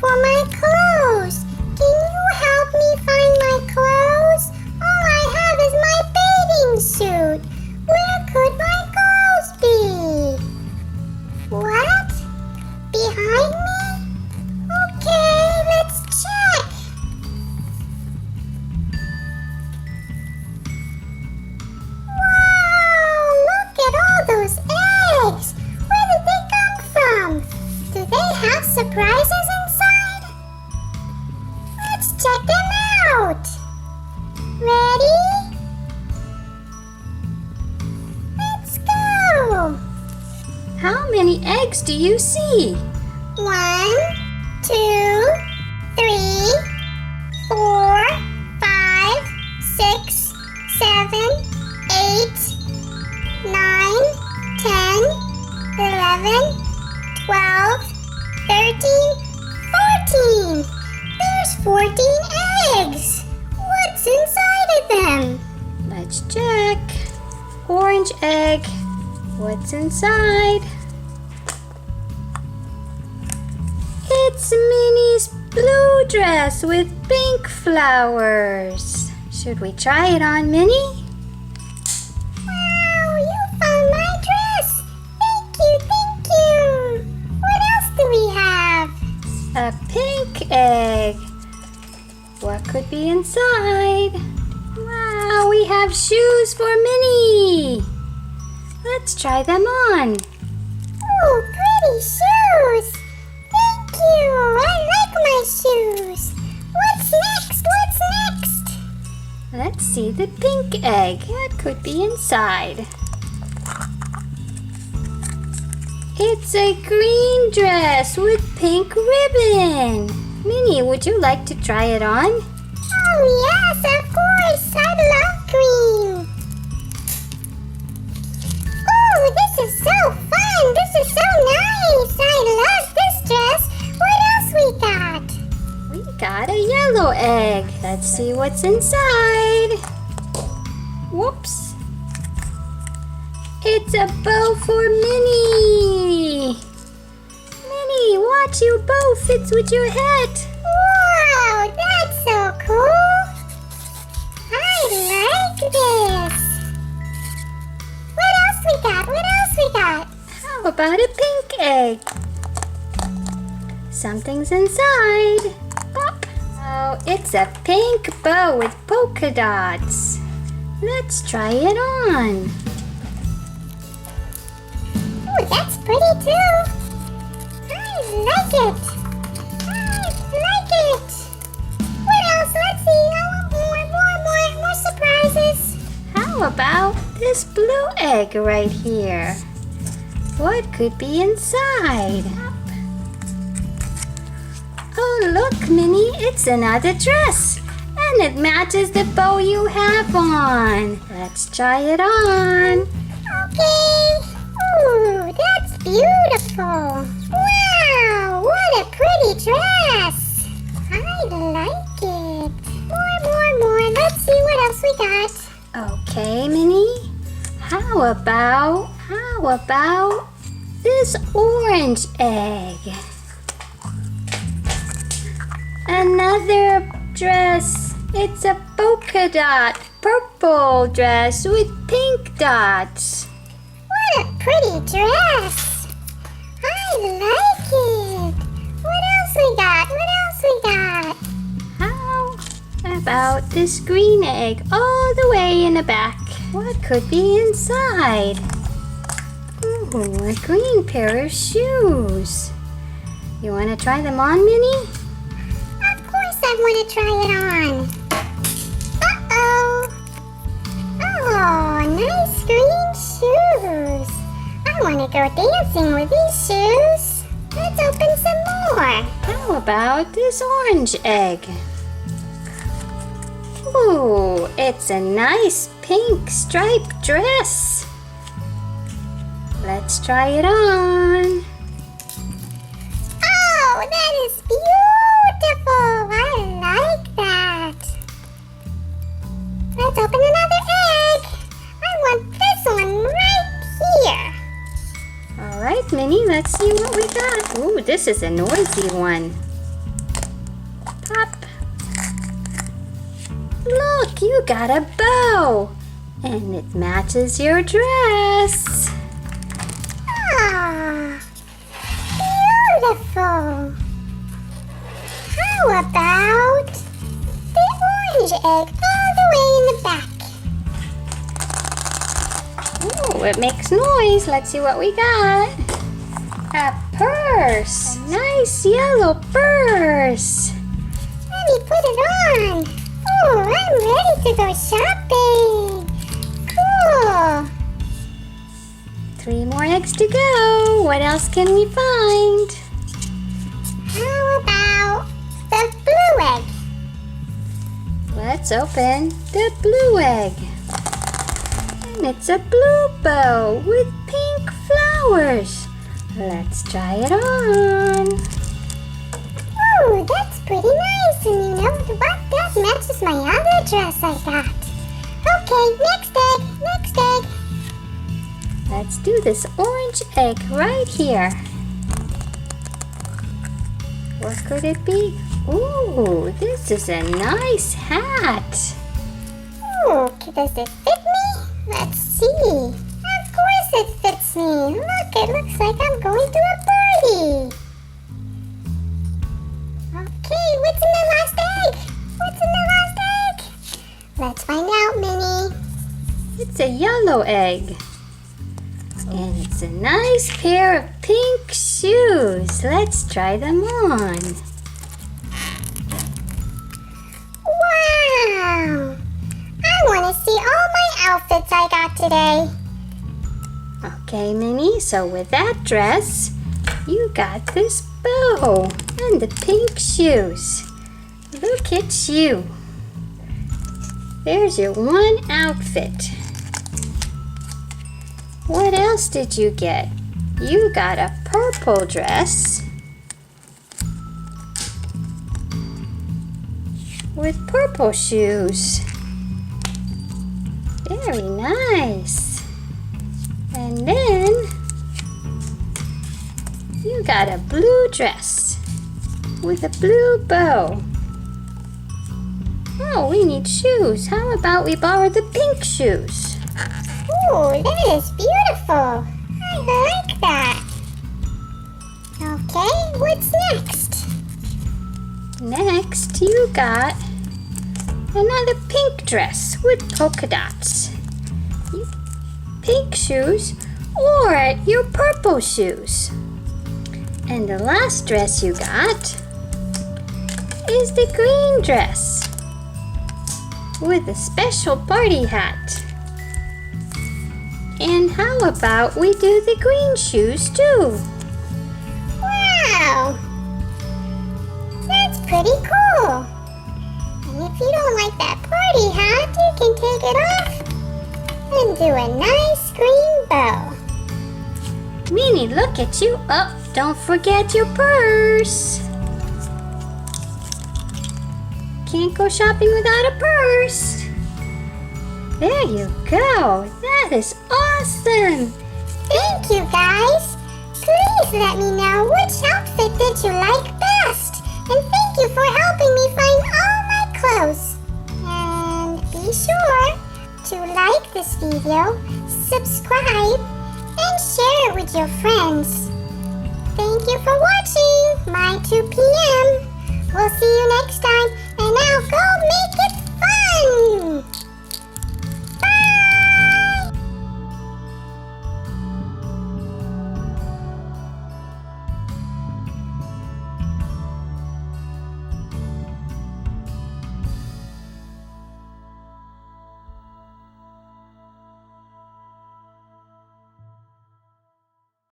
for my clothes. Can you help me find my clothes? All I have is my bathing suit. Where could my clothes be? What? Behind me? Okay, let's check. Wow, look at all those eggs. Where did they come from? Do they have surprises inside? Let's check them out. Ready? Let's go. How many eggs do you see? 1, 2, 3, 4, 5, 6, 7, 8, 9, 10, 11, 12, 13, 14. There's 14 eggs. What's inside of them? Let's check. Orange egg. What's inside? It's Minnie's blue dress with pink flowers. Should we try it on, Minnie? Wow, you found my dress. Thank you, thank you. What else do we have? A pink egg. What could be inside? Wow, we have shoes for Minnie. Let's try them on. Oh, pretty shoes. Thank you. I like my shoes. What's next? What's next? Let's see the pink egg. What could be inside? It's a green dress with pink ribbon. Minnie, would you like to try it on? Oh, yes, of course. I love green. Oh, this is so fun. This is so nice. I love this dress. What else we got? We got a yellow egg. Let's see what's inside. Whoops. It's a bow for Minnie. Minnie, watch your bow fits with your hat. Wow, that's so cool. I like this. What else we got? What else we got? How about a pink egg? Something's inside. Pop. Oh, it's a pink bow with polka dots. Let's try it on. Oh, that's pretty too. I like it. I like it. What else? Let's see. I want more surprises. How about this blue egg right here? What could be inside? Oh, look, Minnie, it's another dress. And it matches the bow you have on. Let's try it on. Okay. Ooh, that's beautiful. Wow, what a pretty dress. I like it. More. Let's see what else we got. Okay, Minnie. How about this orange egg? Another dress. It's a polka dot purple dress with pink dots. What a pretty dress. I like it. What else we got? How about this green egg all the way in the back? What could be inside? Ooh, a green pair of shoes. You want to try them on, Minnie? Of course I want to try it on. Uh-oh. Oh, nice green shoes. I want to go dancing with these shoes. Let's open some more. How about this orange egg? Ooh, it's a nice pink striped dress. Let's try it on. Oh, that is beautiful. I like that. Let's open another egg. I want this one right here. All right, Minnie, let's see what we got. Ooh, this is a noisy one. Look, you got a bow. And it matches your dress. Ah, beautiful. How about the orange egg all the way in the back? Oh, it makes noise. Let's see what we got. A purse. A nice yellow purse. Let me put it on. Oh, I'm ready to go shopping. Cool. 3 more eggs to go. What else can we find? How about the blue egg? Let's open the blue egg. And it's a blue bow with pink flowers. Let's try it on. Oh, that's pretty nice. And you know what? That matches my other dress I got. Okay, next egg, next egg. Let's do this orange egg right here. What could it be? Ooh, this is a nice hat. Ooh, does it fit me? Let's see. Of course it fits me. Look, it looks like I'm going to a party. Okay, what's in the last egg? What's in the last egg? Let's find out, Minnie. It's a yellow egg. And it's a nice pair of pink shoes. Let's try them on. Wow! I want to see all my outfits I got today. Okay, Minnie, so with that dress, you got this bow and the pink shoes. Look at you. There's your one outfit. What else did you get? You got a purple dress with purple shoes. Very nice. And then you got a blue dress with a blue bow. Oh, we need shoes. How about we borrow the pink shoes? Ooh, that is beautiful. I like that. Okay, what's next? Next, you got another pink dress with polka dots. Pink shoes or your purple shoes. And the last dress you got is the green dress with a special party hat. And how about we do the green shoes too? Wow! That's pretty cool. And if you don't like that party hat, you can take it off and do a nice green bow. Minnie, look at you. Oh, don't forget your purse. Can't go shopping without a purse. There you go. That is awesome. Thank you, guys. Please let me know which outfit did you like best. And thank you for helping me find all my clothes. And be sure to like this video, subscribe, and share it with your friends. Thank you for watching MyTubePM. We'll see you next time.